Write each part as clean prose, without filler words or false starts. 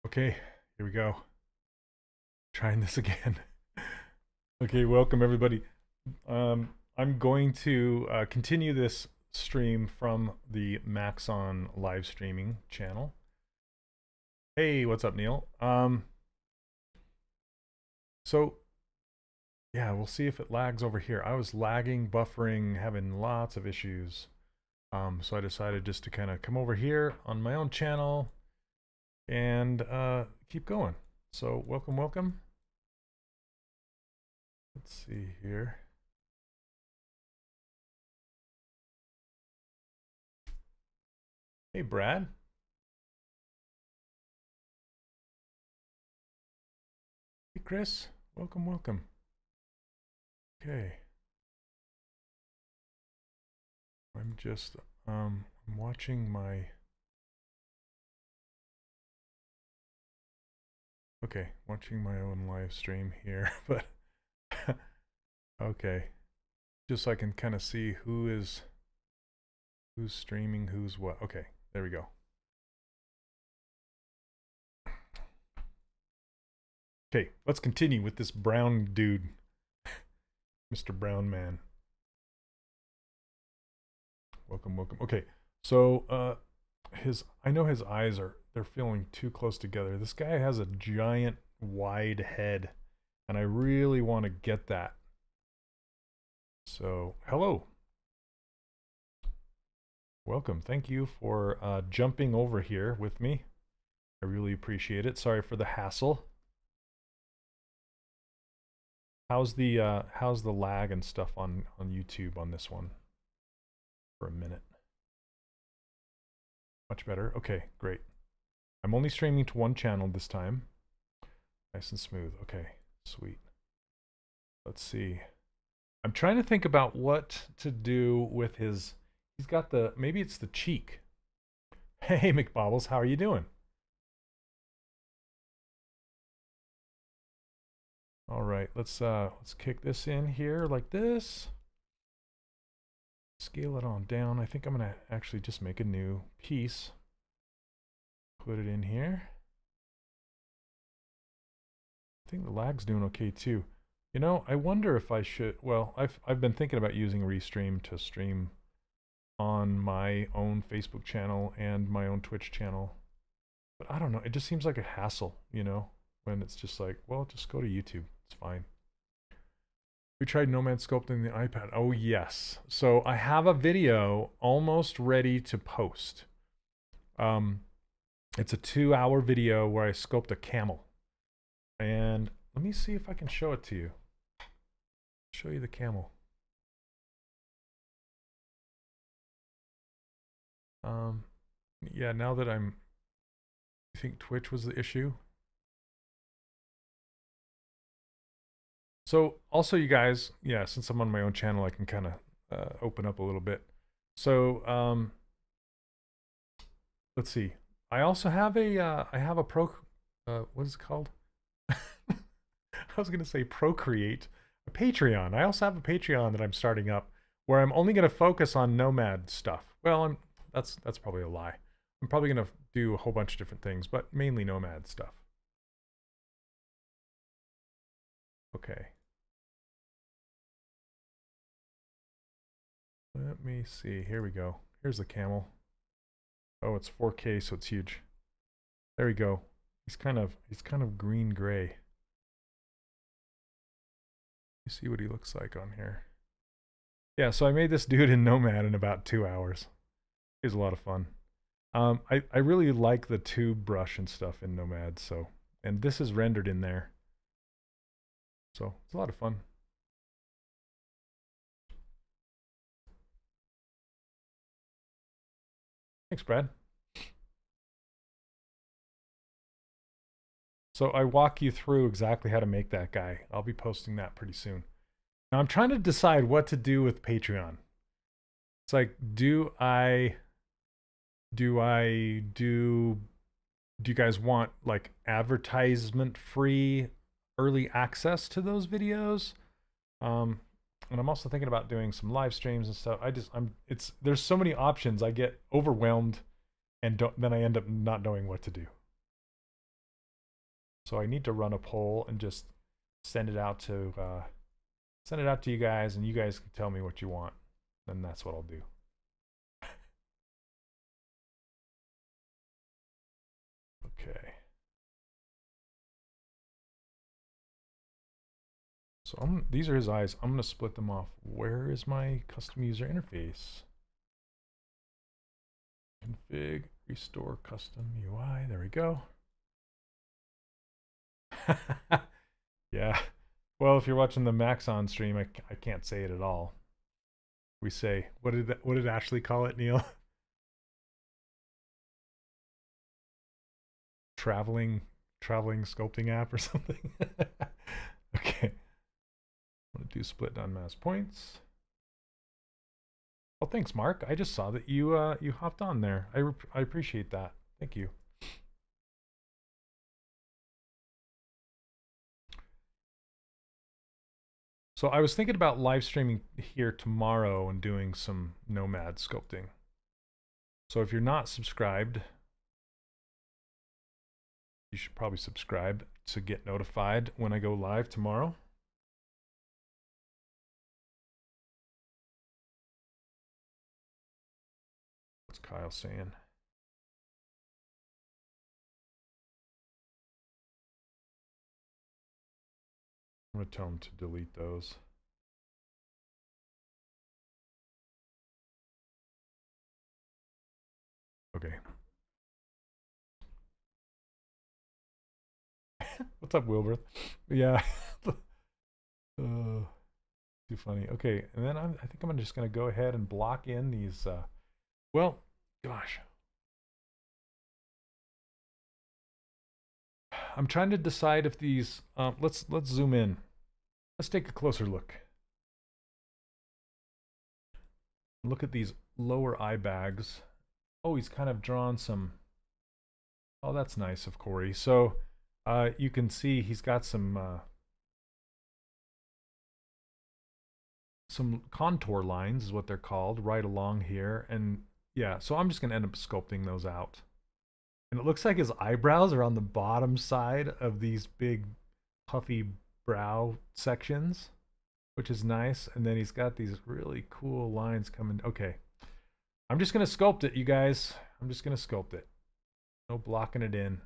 Okay, here we go. Trying this again. Okay, welcome everybody. I'm going to continue this stream from the Maxon live streaming channel. Hey, what's up, Neil? So yeah, we'll see if it lags over here. I was lagging, buffering, having lots of issues. So I decided just to kind of come over here on my own channel and keep going. So welcome. Let's see here. Hey, Brad. Hey, Chris. Welcome. Okay. I'm just I'm watching my watching my own live stream here, but okay. Just so I can kind of see who's streaming, who's what. Okay, there we go. Okay, let's continue with this brown dude. Mr. Brown Man. Welcome. Okay, so I know his eyes they're feeling too close together. This guy has a giant wide head, and I really want to get that. So, hello. Welcome. Thank you for jumping over here with me. I really appreciate it. Sorry for the hassle. How's the lag and stuff on YouTube on this one? For a minute. Much better. Okay, great. I'm only streaming to one channel this time. Nice and smooth. Okay, sweet. Let's see. I'm trying to think about what to do with his... He's got the... Maybe it's the cheek. Hey, McBobbles, how are you doing? All right, let's kick this in here like this. Scale it on down. I think I'm gonna actually just make a new piece. Put it in here. I think the lag's doing okay too. You know, I wonder if I should. Well, I've been thinking about using Restream to stream on my own Facebook channel and my own Twitch channel, but I don't know. It just seems like a hassle, you know, when it's just like, well, just go to YouTube. It's fine. We tried Nomad sculpting the iPad. Oh, yes. So I have a video almost ready to post. It's a 2-hour video where I sculpt a camel. And let me see if I can show it to you. Show you the camel. Yeah, now that I think Twitch was the issue. So also you guys, yeah, since I'm on my own channel, I can kind of open up a little bit. So let's see. I also have a pro, what is it called? I was gonna say Procreate, a Patreon. I also have a Patreon that I'm starting up where I'm only gonna focus on Nomad stuff. Well, that's probably a lie. I'm probably gonna do a whole bunch of different things, but mainly Nomad stuff. Okay. Let me see. Here we go. Here's the camel. Oh, it's 4K, so it's huge. There we go. He's kind of green gray. You see what he looks like on here. Yeah, so I made this dude in Nomad in about 2 hours. It was a lot of fun. I really like the tube brush and stuff in Nomad, so, and this is rendered in there. So it's a lot of fun. Thanks, Brad. So I walk you through exactly how to make that guy. I'll be posting that pretty soon. Now I'm trying to decide what to do with Patreon. It's like, do you guys want like advertisement free early access to those videos? And I'm also thinking about doing some live streams and stuff. There's so many options. I get overwhelmed and then I end up not knowing what to do. So I need to run a poll and just send it out to you guys, and you guys can tell me what you want. Then that's what I'll do. Okay. So these are his eyes. I'm going to split them off. Where is my custom user interface? Config, restore custom UI. There we go. Yeah. Well, if you're watching the Maxon stream, I can't say it at all. We say, what did Ashley call it, Neil? traveling sculpting app or something. Okay. I'm gonna do split down mass points. Oh, thanks, Mark. I just saw that you hopped on there. I appreciate that. Thank you. So I was thinking about live streaming here tomorrow and doing some Nomad sculpting. So if you're not subscribed, you should probably subscribe to get notified when I go live tomorrow. What's Kyle saying? I'm going to tell him to delete those. Okay. What's up, Wilbur? Yeah. Too funny. Okay, and then I think I'm just going to go ahead and block in these. Well, gosh. I'm trying to decide if these. Let's zoom in. Let's take a closer look. Look at these lower eye bags. Oh, he's kind of drawn some. Oh, that's nice of Cory. So you can see he's got some contour lines is what they're called right along here. And yeah, so I'm just going to end up sculpting those out. And it looks like his eyebrows are on the bottom side of these big puffy brow sections, which is nice. And then he's got these really cool lines coming. Okay. I'm just going to sculpt it, you guys. I'm just going to sculpt it. No blocking it in.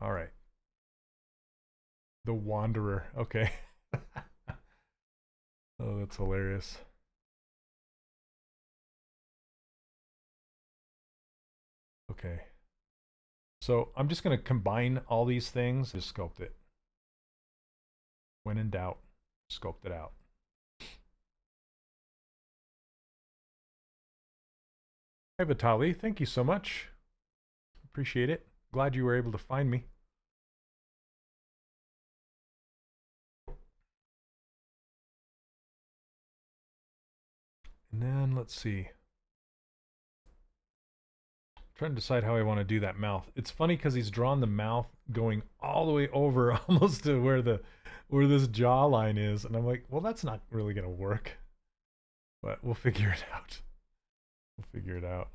All right. The Wanderer. Okay. Oh, that's hilarious. Okay. So I'm just going to combine all these things. Just sculpt it. When in doubt, sculpt it out. Hi, Vitali. Thank you so much. Appreciate it. Glad you were able to find me. And then let's see. I'm trying to decide how I want to do that mouth. It's funny because he's drawn the mouth going all the way over almost to where this jawline is, and I'm like, well, that's not really gonna work. But we'll figure it out. We'll figure it out.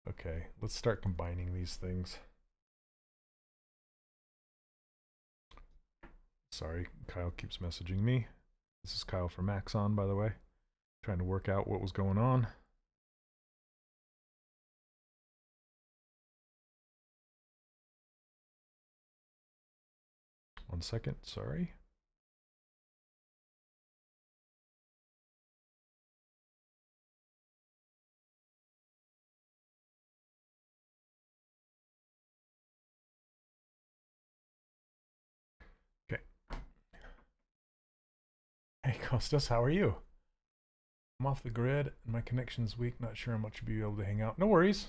Okay, let's start combining these things. Sorry, Kyle keeps messaging me. This is Kyle from Maxon, by the way. Trying to work out what was going on. One second, sorry. Okay. Hey, Costas, how are you? I'm off the grid and my connection's weak. Not sure how much you'll be able to hang out. No worries.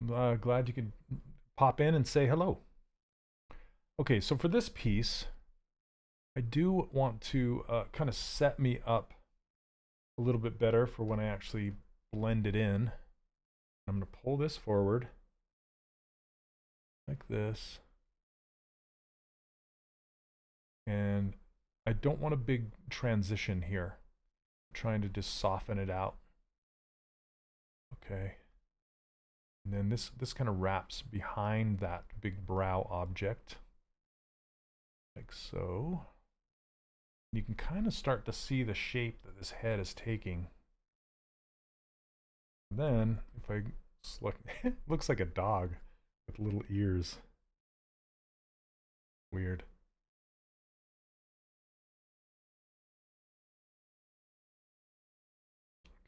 I'm glad you could pop in and say hello. Okay, so for this piece, I do want to kind of set me up a little bit better for when I actually blend it in. I'm going to pull this forward like this. And I don't want a big transition here. I'm trying to just soften it out. Okay. And then this kind of wraps behind that big brow object, like so. You can kind of start to see the shape that this head is taking. Then, if I look, it looks like a dog with little ears. Weird.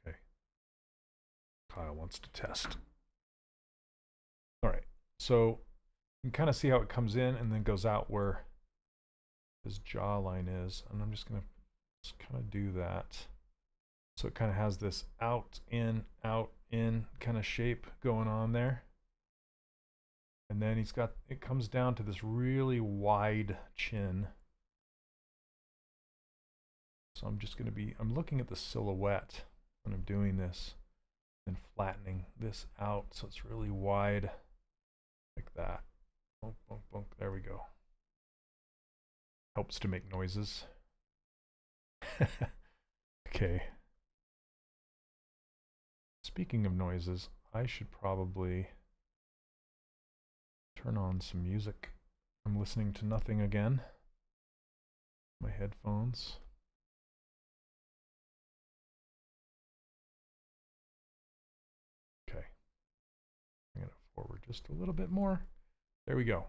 Okay. Kyle wants to test. All right. So you can kind of see how it comes in and then goes out where his jawline is. And I'm just going to kind of do that. So it kind of has this out, in kind of shape going on there. And then he's got, it comes down to this really wide chin. So I'm just going to be, I'm looking at the silhouette when I'm doing this and flattening this out so it's really wide like that. Bonk, bonk, bonk. There we go. Helps to make noises. Okay. Speaking of noises, I should probably turn on some music. I'm listening to nothing again. My headphones. Okay. I'm going to forward just a little bit more. There we go.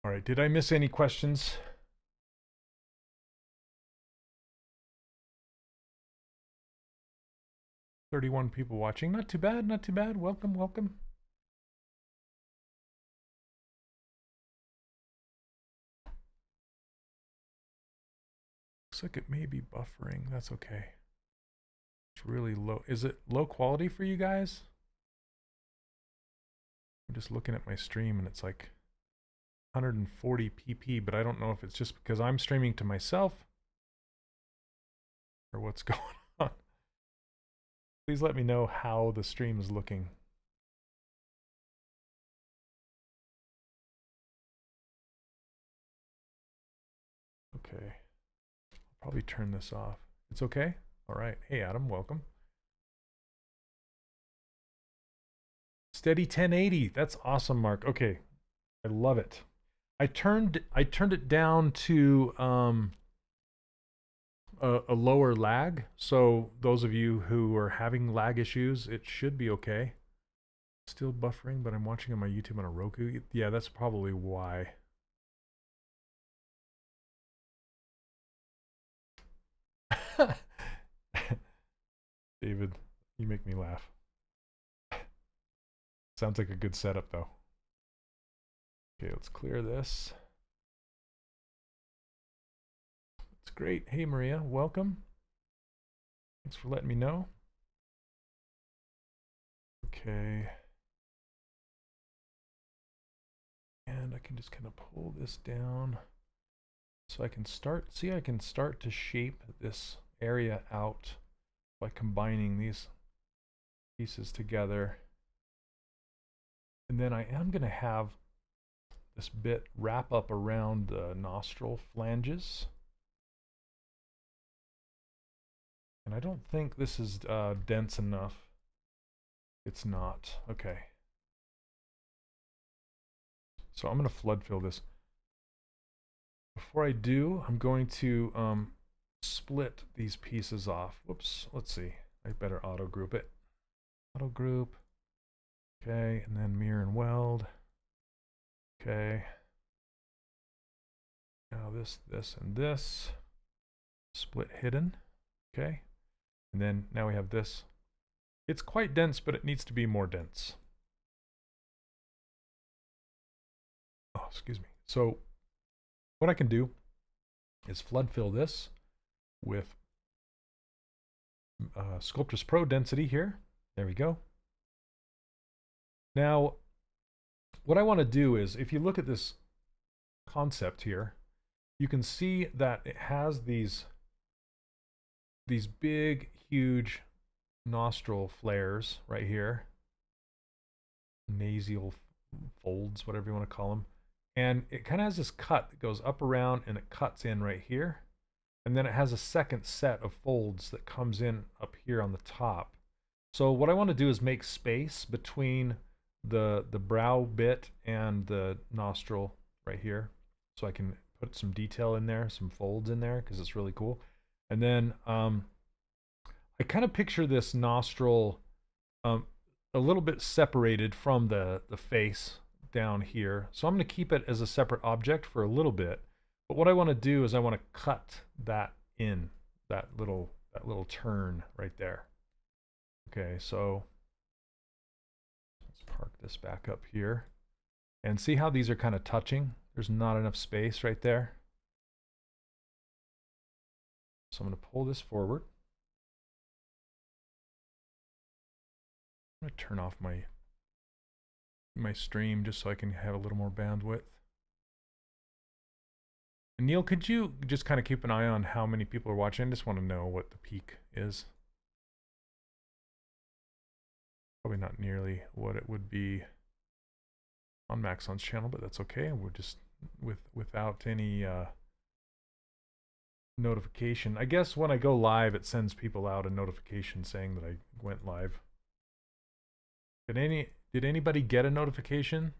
All right, did I miss any questions? "31 people watching. Not too bad, not too bad. Welcome, welcome. Looks like it may be buffering. That's okay. It's really low. Is it low quality for you guys? I'm just looking at my stream and it's like 140 pp, but I don't know if it's just because I'm streaming to myself or what's going on. Please let me know how the stream is looking. Okay. I'll probably turn this off. It's okay? All right. Hey, Adam, welcome. Steady 1080. That's awesome, Mark. Okay. I love it. I turned it down to a lower lag. So those of you who are having lag issues, it should be okay. Still buffering, but I'm watching on my YouTube on a Roku. Yeah, that's probably why. David, you make me laugh. Sounds like a good setup though. Okay, let's clear this. It's great. Hey Maria, welcome. Thanks for letting me know. Okay. And I can just kind of pull this down so I can start, see, I can start to shape this area out by combining these pieces together. And then I am going to have this bit wrap up around the nostril flanges. And I don't think this is dense enough. It's not. Okay. So I'm going to flood fill this. Before I do, I'm going to split these pieces off. Whoops. Let's see. I better auto group it. Auto group. Okay. And then mirror and weld. Okay. Now this, and this. Split hidden. Okay. And then now we have this. It's quite dense, but it needs to be more dense. Oh, excuse me. So what I can do is flood fill this with Sculptris Pro density here. There we go. Now, what I want to do is, if you look at this concept here, you can see that it has these big, huge nostril flares right here. Nasal folds, whatever you want to call them. And it kind of has this cut that goes up around and it cuts in right here. and then it has a second set of folds that comes in up here on the top. So what I want to do is make space between the brow bit and the nostril right here, so I can put some detail in there, some folds in there, because it's really cool. And then I kind of picture this nostril a little bit separated from the face down here. So I'm going to keep it as a separate object for a little bit. But what I want to do is I want to cut that in, that little turn right there. Okay, so let's park this back up here. And see how these are kind of touching? There's not enough space right there. So I'm going to pull this forward. I'm going to turn off my stream just so I can have a little more bandwidth. And Neil, could you just kind of keep an eye on how many people are watching? I just want to know what the peak is. Probably not nearly what it would be on Maxon's channel, but that's okay. We're just without any notification. I guess when I go live, it sends people out a notification saying that I went live. Did anybody get a notification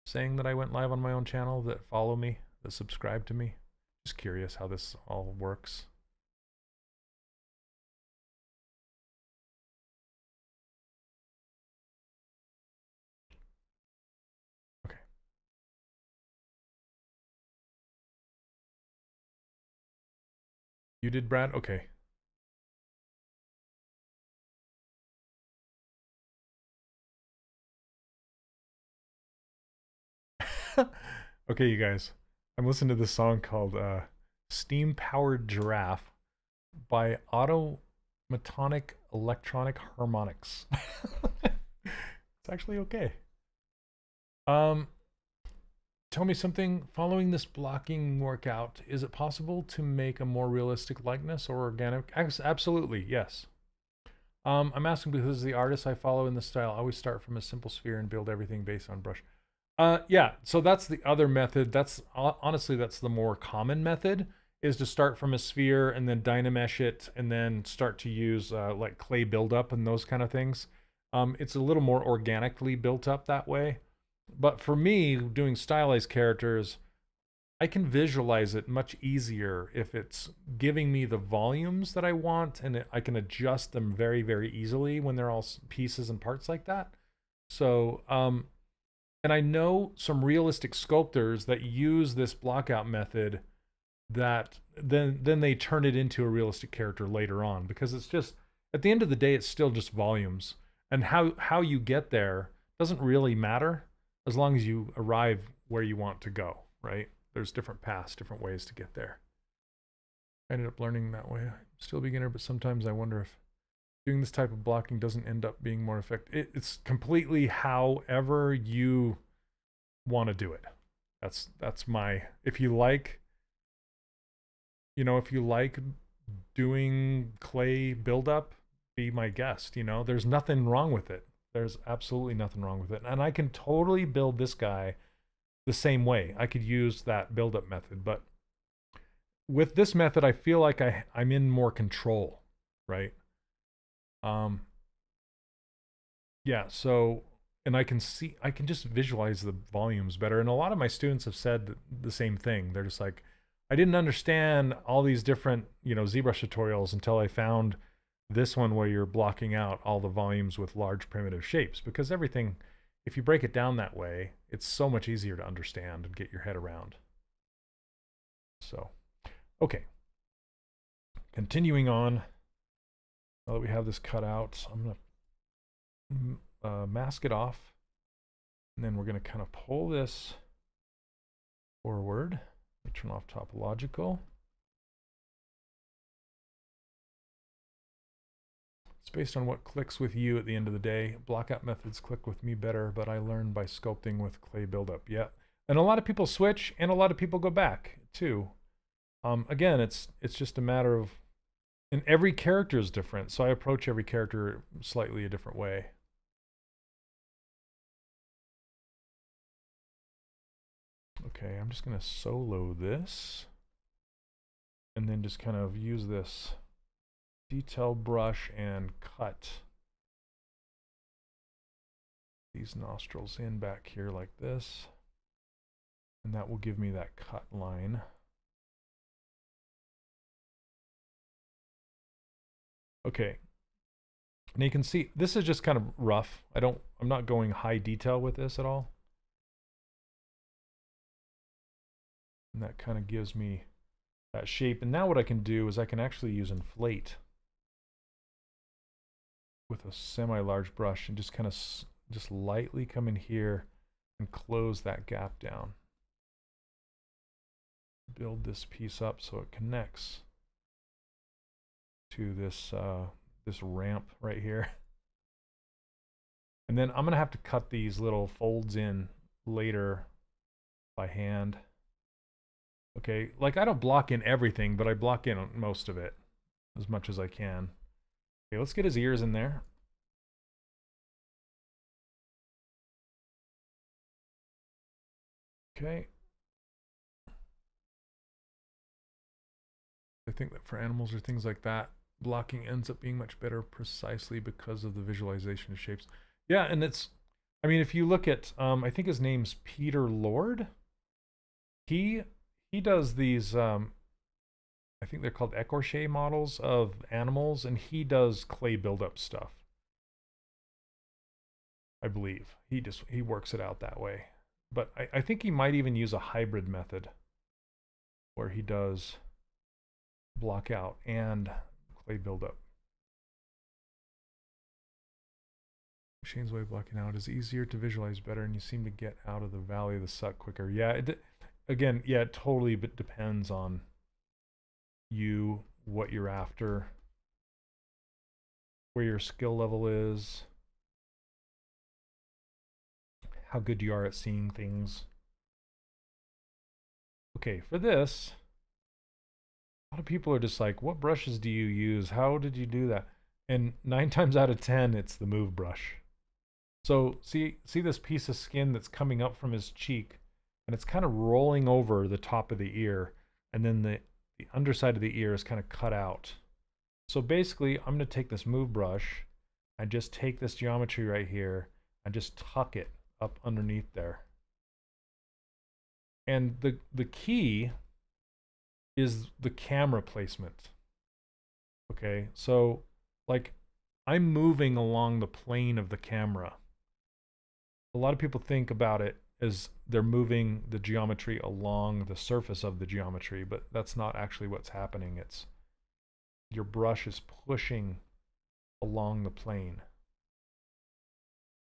saying that I went live on my own channel, that follow me, that subscribe to me? Just curious how this all works. Okay. You did, Brad? Okay. Okay, you guys. I'm listening to this song called Steam Powered Giraffe by Automatonic Electronic Harmonics. It's actually okay. Tell me something. Following this blocking workout, is it possible to make a more realistic likeness or organic? Absolutely, yes. I'm asking because the artists I follow in the style always start from a simple sphere and build everything based on brush. Yeah, so that's the other method. That's honestly, that's the more common method, is to start from a sphere and then dynamesh it and then start to use like clay buildup and those kind of things. It's a little more organically built up that way. But for me, doing stylized characters, I can visualize it much easier if it's giving me the volumes that I want, and I can adjust them very, very easily when they're all pieces and parts like that. So, and I know some realistic sculptors that use this blockout method that then they turn it into a realistic character later on, because it's just, at the end of the day, it's still just volumes. And how you get there doesn't really matter as long as you arrive where you want to go, right? There's different paths, different ways to get there. I ended up learning that way. I'm still a beginner, but sometimes I wonder if doing this type of blocking doesn't end up being more effective. It's completely however you want to do it. That's my, if you like, you know, if you like doing clay buildup, be my guest. You know, there's nothing wrong with it. There's absolutely nothing wrong with it. And I can totally build this guy the same way. I could use that buildup method, but with this method, I feel like I'm in more control, right? Yeah, so, and I can just visualize the volumes better. And a lot of my students have said the same thing. They're just like, I didn't understand all these different, you know, ZBrush tutorials until I found this one where you're blocking out all the volumes with large primitive shapes, because everything, if you break it down that way, it's so much easier to understand and get your head around. So, okay. Continuing on, now that we have this cut out, I'm going to mask it off, and then we're going to kind of pull this forward. Let me turn off topological. It's based on what clicks with you at the end of the day. Blockout methods click with me better, but I learned by sculpting with clay buildup. Yeah, and a lot of people switch, and a lot of people go back too. Again, it's just a matter of, and every character is different, so I approach every character slightly a different way. Okay, I'm just going to solo this. and then just kind of use this detail brush and cut these nostrils in back here like this, and that will give me that cut line. Okay, and you can see this is just kind of rough. I'm not going high detail with this at all, and that kind of gives me that shape. And now what I can do is I can actually use inflate with a semi-large brush and just kind of just lightly come in here and close that gap down. Build this piece up so it connects to this this ramp right here. And then I'm gonna have to cut these little folds in later by hand. Okay, like I don't block in everything, but I block in most of it as much as I can. Okay, let's get his ears in there. Okay. I think that for animals or things like that, blocking ends up being much better precisely because of the visualization of shapes. Yeah, and it's, I mean, if you look at, I think his name's Peter Lord. He does these, I think they're called écorché models of animals, and he does clay buildup stuff. I believe. He works it out that way. But I think he might even use a hybrid method where he does blockout and clay buildup. Shane's way of blocking out is easier to visualize better, and you seem to get out of the valley of the suck quicker. Yeah, again, yeah, it totally depends on you, what you're after, where your skill level is, how good you are at seeing things. Okay, for this, a lot of people are just like, what brushes do you use? How did you do that? And 9 times out of 10, it's the move brush. So see this piece of skin that's coming up from his cheek, and it's kind of rolling over the top of the ear, and then the underside of the ear is kind of cut out. So basically, I'm going to take this move brush and just take this geometry right here and just tuck it up underneath there. And the key is the camera placement. Okay, so like I'm moving along the plane of the camera. A lot of people think about it as they're moving the geometry along the surface of the geometry, but that's not actually what's happening. It's your brush is pushing along the plane.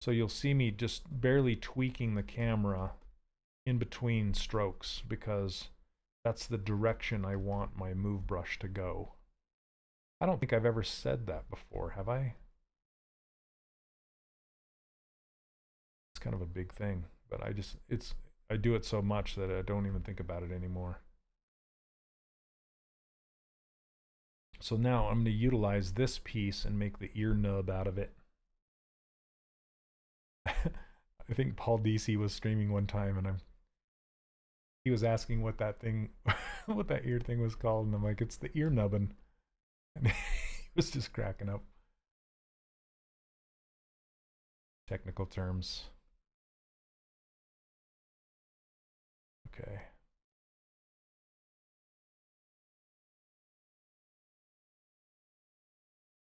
So you'll see me just barely tweaking the camera in between strokes because that's the direction I want my move brush to go. I don't think I've ever said that before, have I? It's kind of a big thing, but I do it so much that I don't even think about it anymore. So now I'm going to utilize this piece and make the ear nub out of it. I think Paul DC was streaming one time, and he was asking what that thing, what that ear thing was called, and I'm like, it's the ear nubbin, and he was just cracking up. Technical terms. Okay.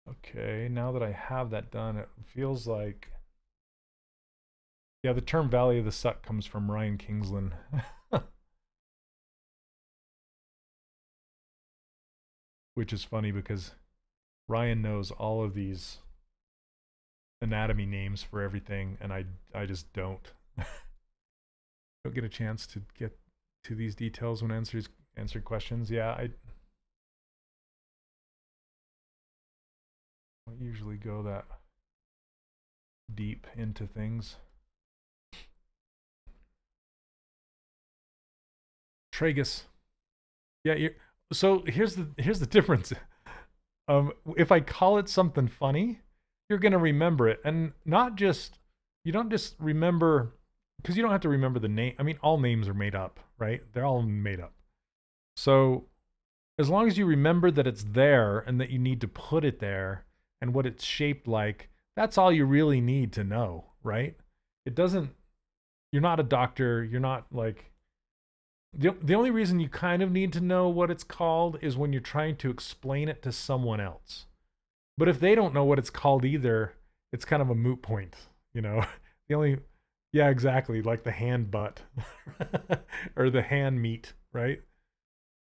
Okay, now that I have that done, it feels like, yeah, the term Valley of the Suck comes from Ryan Kingsland. Which is funny because Ryan knows all of these anatomy names for everything, and I just don't. Don't get a chance to get to these details when answering questions. Yeah, I don't usually go that deep into things. Tragus. Yeah, so here's the difference. If I call it something funny, you're gonna remember it, and not just, you don't just remember, because you don't have to remember the name. I mean, all names are made up, right? They're all made up. So as long as you remember that it's there and that you need to put it there and what it's shaped like, that's all you really need to know, right? It doesn't, you're not a doctor. You're not like, the only reason you kind of need to know what it's called is when you're trying to explain it to someone else. But if they don't know what it's called either, it's kind of a moot point, you know? The only, yeah, exactly, like the hand butt or the hand meat, right?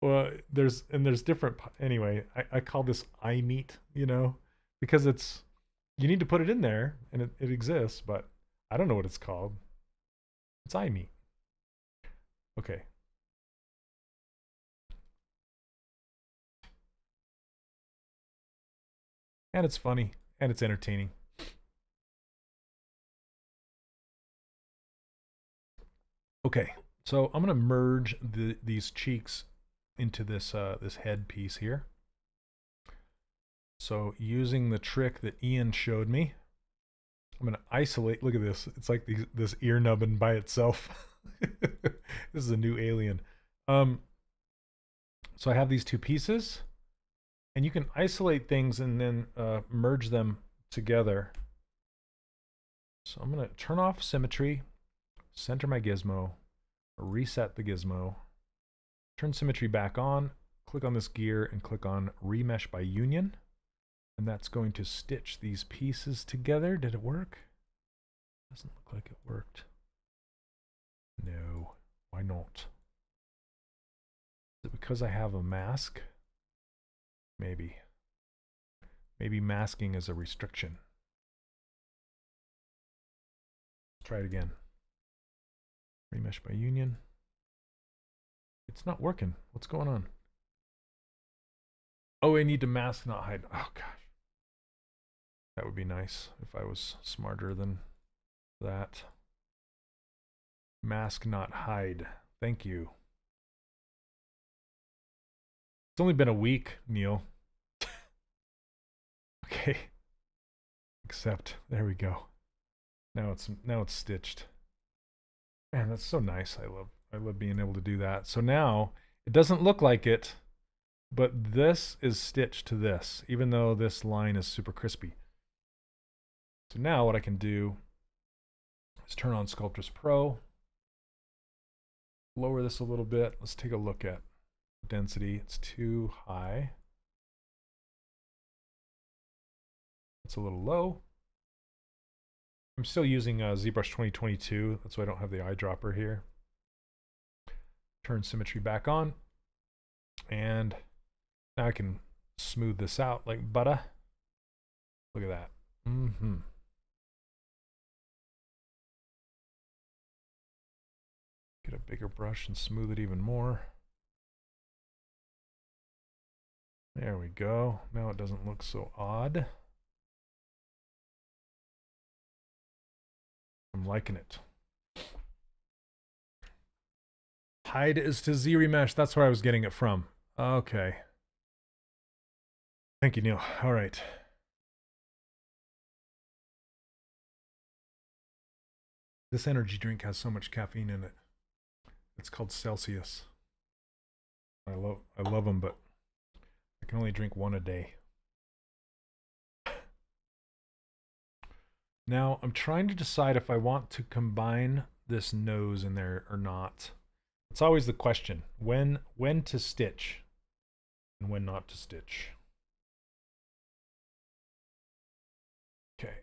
Well, there's different, anyway, I call this eye meat, you know, because it's, you need to put it in there and it exists, but I don't know what it's called. It's eye meat. Okay. And it's funny and it's entertaining. Okay, so I'm gonna merge these cheeks into this this head piece here. So using the trick that Ian showed me, I'm gonna isolate. Look at this. It's like this ear nubbin by itself. This is a new alien. So I have these two pieces, and you can isolate things and then merge them together. So I'm gonna turn off symmetry, center my gizmo, reset the gizmo, turn symmetry back on, click on this gear and click on remesh by union. And that's going to stitch these pieces together. Did it work? Doesn't look like it worked. No, why not? Is it because I have a mask? Maybe. Maybe masking is a restriction. Try it again. Remesh by union. It's not working. What's going on? Oh, I need to mask, not hide. Oh, gosh. That would be nice if I was smarter than that. Mask, not hide. Thank you. It's only been a week, Neil. Okay. Accept. There we go. Now it's stitched. Man, that's so nice. I love being able to do that. So now it doesn't look like it, but this is stitched to this, even though this line is super crispy. So now what I can do is turn on Sculptris Pro, lower this a little bit. Let's take a look at density. It's too high. It's a little low. I'm still using ZBrush 2022. That's why I don't have the eyedropper here. Turn symmetry back on. And now I can smooth this out like butter. Look at that. Get a bigger brush and smooth it even more. There we go. Now it doesn't look so odd. I'm liking it. Hide is to Z remesh. That's where I was getting it from. Okay. Thank you, Neil. All right. This energy drink has so much caffeine in it. It's called Celsius. I love them, but I can only drink one a day. Now I'm trying to decide if I want to combine this nose in there or not. It's always the question, when to stitch and when not to stitch. Okay,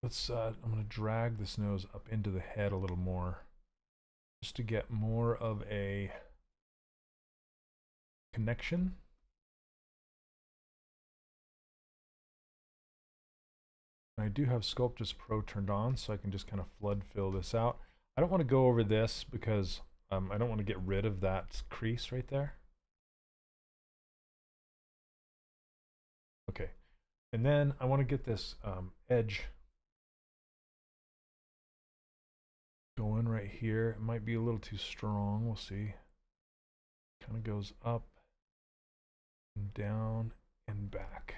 let's I'm going to drag this nose up into the head a little more just to get more of a connection. I do have Sculptus Pro turned on, so I can just kind of flood fill this out. I don't want to go over this because I don't want to get rid of that crease right there. Okay, and then I want to get this edge going right here. It might be a little too strong. We'll see. Kind of goes up and down and back.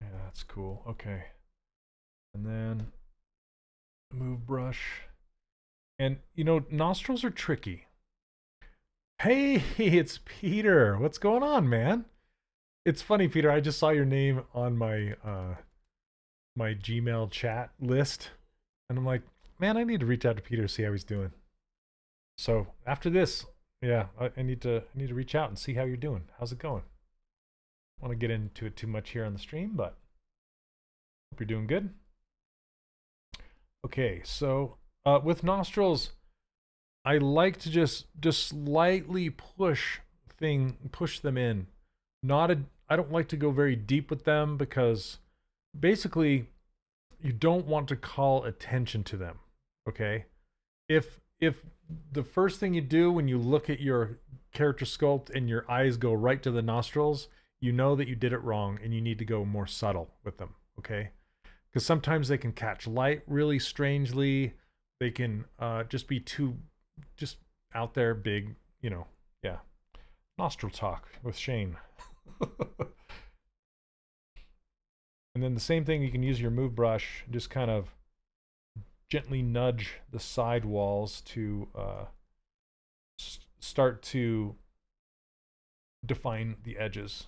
Yeah, that's cool. Okay. And then move brush. And you know, nostrils are tricky. Hey, it's Peter. What's going on, man? It's funny, Peter. I just saw your name on my Gmail chat list, and I'm like, man, I need to reach out to Peter to see how he's doing. So after this, yeah, I need to reach out and see how you're doing. How's it going? I want to get into it too much here on the stream, but hope you're doing good. Okay, so with nostrils, I like to just slightly push them in. Not a I don't like to go very deep with them because basically you don't want to call attention to them. Okay? If the first thing you do when you look at your character sculpt and your eyes go right to the nostrils, you know that you did it wrong and you need to go more subtle with them, okay? Because sometimes they can catch light really strangely. They can just be too just out there big, yeah. Nostril talk with Shane. And then the same thing, you can use your move brush, just kind of gently nudge the side walls to start to define the edges.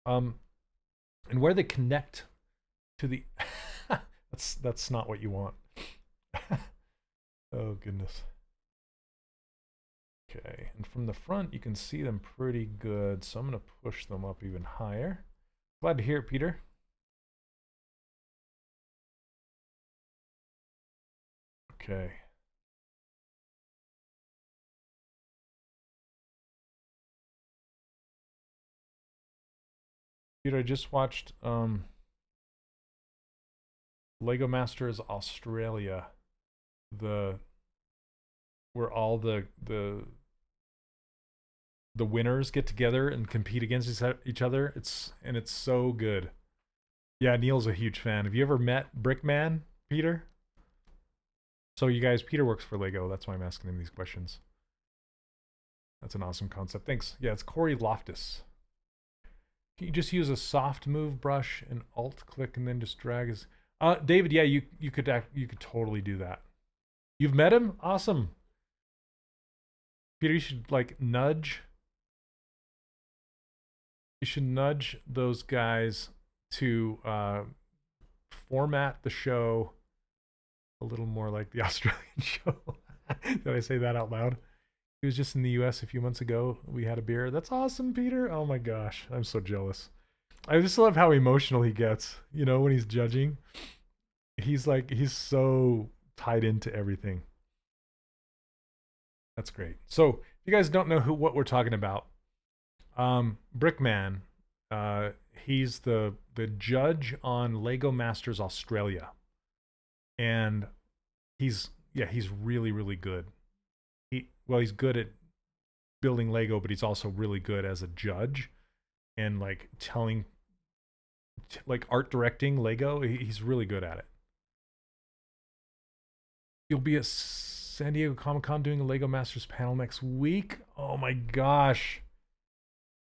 And where they connect to the that's not what you want. Oh goodness. Okay, and from the front you can see them pretty good, so I'm going to push them up even higher. Glad to hear it, Peter. Okay. Peter, I just watched Lego Masters Australia, where all the winners get together and compete against each other. It's so good. Yeah, Neil's a huge fan. Have you ever met Brickman, Peter? So you guys, Peter works for Lego. That's why I'm asking him these questions. That's an awesome concept. Thanks. Yeah, it's Cory Loftis. Can you just use a soft move brush and alt click and then just drag his David, yeah, you could totally do that. You've met him? Awesome. Peter, you should nudge. You should nudge those guys to format the show a little more like the Australian show. Did I say that out loud? He was just in the US a few months ago. We had a beer. That's awesome, Peter. Oh my gosh. I'm so jealous. I just love how emotional he gets, when he's judging. He's so tied into everything. That's great. So, if you guys don't know what we're talking about, Brickman, he's the judge on Lego Masters Australia. And he's really, really good. He's good at building Lego, but he's also really good as a judge and telling, art directing Lego. He's really good at it. You'll be at San Diego Comic-Con doing a Lego Masters panel next week. Oh my gosh.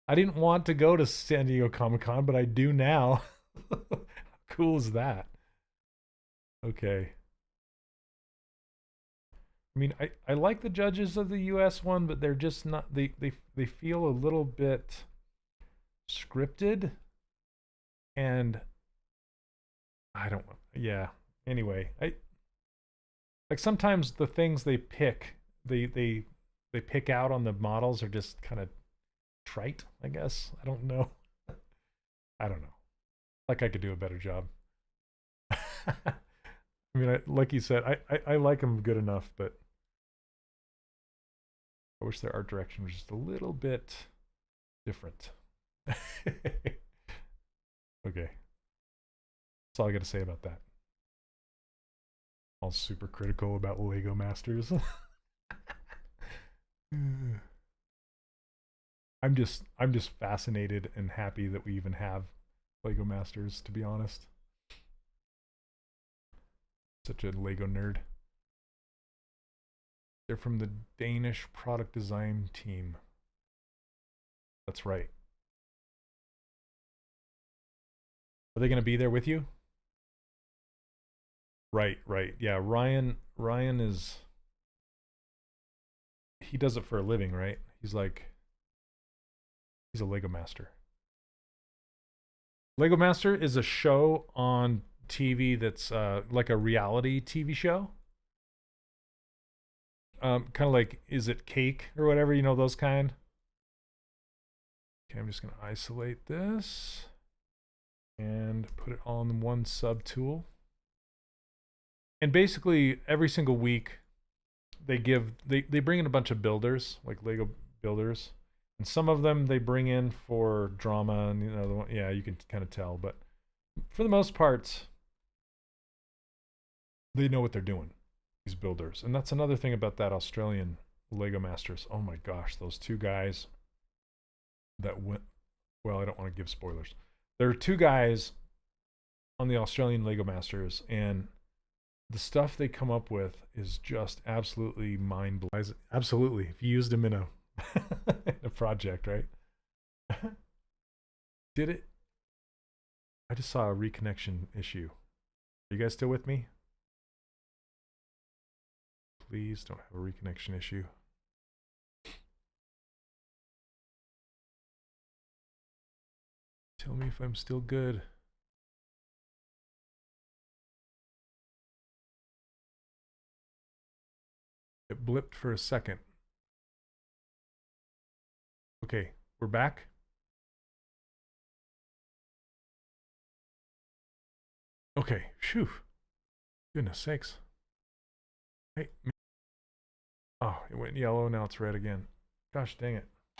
I didn't want to go to San Diego Comic-Con, but I do now. How cool is that? Okay. I mean, I like the judges of the US one, but they're just not, they feel a little bit scripted, and I don't, yeah. Anyway, sometimes the things they pick out on the models are just kind of trite, I guess. I don't know. I don't know. I could do a better job. I mean, like you said, I like them good enough, but I wish their art direction was just a little bit different. Okay. That's all I got to say about that. All super critical about Lego Masters. I'm just fascinated and happy that we even have Lego Masters, to be honest. Such a Lego nerd. They're from the Danish product design team. That's right. Are they going to be there with you? Right. Yeah, Ryan is, he does it for a living, right? He's a Lego Master. Lego Master is a show on TV that's like a reality TV show. Kind of like Is It Cake or whatever, you know, those kind. Okay, I'm just going to isolate this and put it all in one sub tool. And basically every single week they bring in a bunch of builders, like Lego builders. And some of them they bring in for drama, and you know, yeah, you can kind of tell, but for the most part they know what they're doing, these builders. And that's another thing about that Australian Lego Masters. Oh my gosh, those two guys that went, well, I don't want to give spoilers. There are two guys on the Australian Lego Masters, and the stuff they come up with is just absolutely mind-blowing. Absolutely, if you used them in a in a project, right? Did it? I just saw a reconnection issue. Are you guys still with me? Please don't have a reconnection issue. Tell me if I'm still good. It blipped for a second. Okay, we're back. Okay, phew. Goodness sakes. Hey. Oh, it went yellow, now it's red again. Gosh dang it.